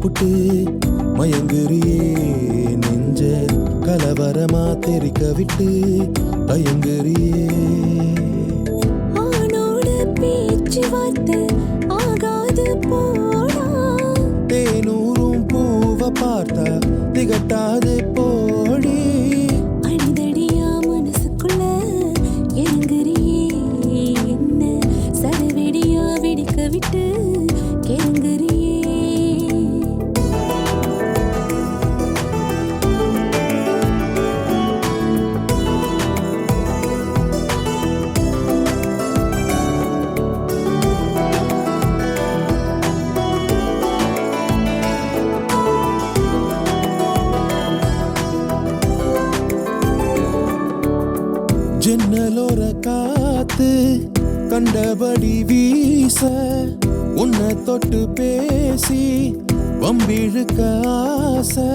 புட்டு மயங்குறியே நெஞ்ச கலவரமா தெரிக்க விட்டு தயங்குறியே. ஆனோட பேச்சு வார்த்தை ஆகாது போடா, தேனூரும் பூவை பார்த்தா திகட்டாது போடி. அடிதடியா மனசுக்குள்ள இறங்குறியே என்ன சரவெடியா வெடிக்க விட்டு கிறங்குறியே. ஜன்னலோர காத்து கண்டபடி வீச உன்னை தொட்டு பேசி வம்பிழுக்க ஆசை.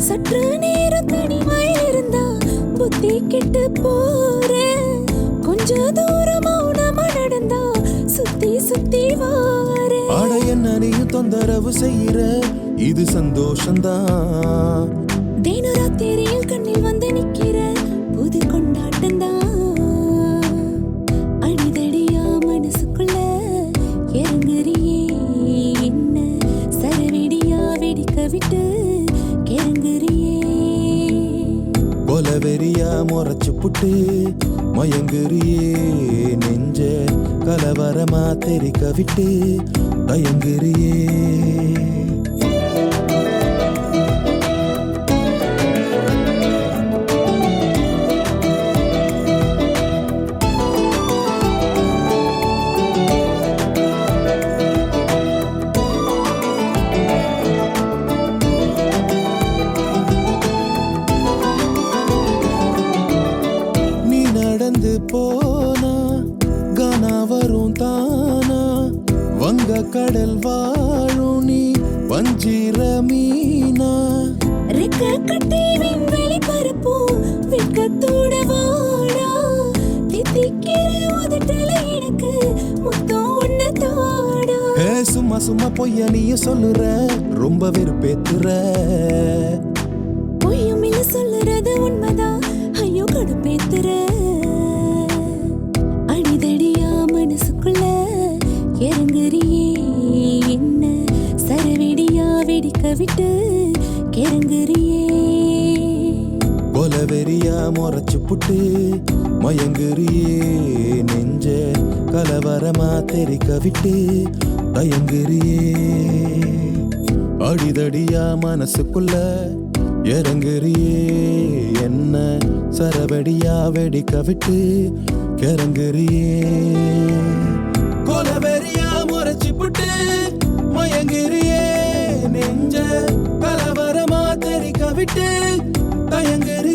சற்று நேரம் தனிமையில் இருந்தா புத்தி கெட்டு போற, கொஞ்ச தூரம் மௌனமா நடந்தா சுத்தி சுத்தி வார. ஆட என்ன நீயும் தொந்தரவு செய்யற, இது சந்தோஷந்தான். தின ராத்திரியில் கண்ணில் வந்து நிக்கிற புது கொண்டாட்டம்தான். அடிதடியா மனசுக்குள்ள இறங்குறியே என்ன சரவெடியா வெடிக்க விட்டு கிறங்குறியே. கொலவெறியா முறைச்சு புட்டு மயங்குறியே நெஞ்ச கலவரமா தெரிக்க விட்டு தயங்குறியே. நடந்து போனா கானா வரும் தானா, வங்க கடல் வாழும் நீ வஞ்சிர மீனா. ரெக்க கட்டி விண்வெளி பரப்பும் வெட்கத்தோட வாடா, தித்திக்கிற உதட்டல எனக்கு முத்தம் ஒண்ணு தாடா. சும்மா சும்மா பொய்ய நீயும் சொல்லுற, ரொம்ப வெறுப்பேத்துற. பொய்யும் இல்ல சொல்லுறது உண்மைதான், ஐயோ கடுப்பேத்துற. அடிதடியா மனசுக்குள்ள இறங்குறியே என்ன சரவெடியா வெடிக்க விட்டு கிறங்குறியே. கொலவெறியா முறைச்சு புட்டு மயங்குறியே நெஞ்ச கலவரமா தெரிக்க விட்டு தயங்குறியே. அடிதடியா மனசுக்குள்ள இறங்குறியே என்ன சரவெடியா வெடிக்க விட்டு கிறங்குறியே. கொலவெறியா முறைச்சு புட்டு மயங்குறியே நெஞ்ச கலவரமா தெரிக்க விட்டு தயங்குறியே.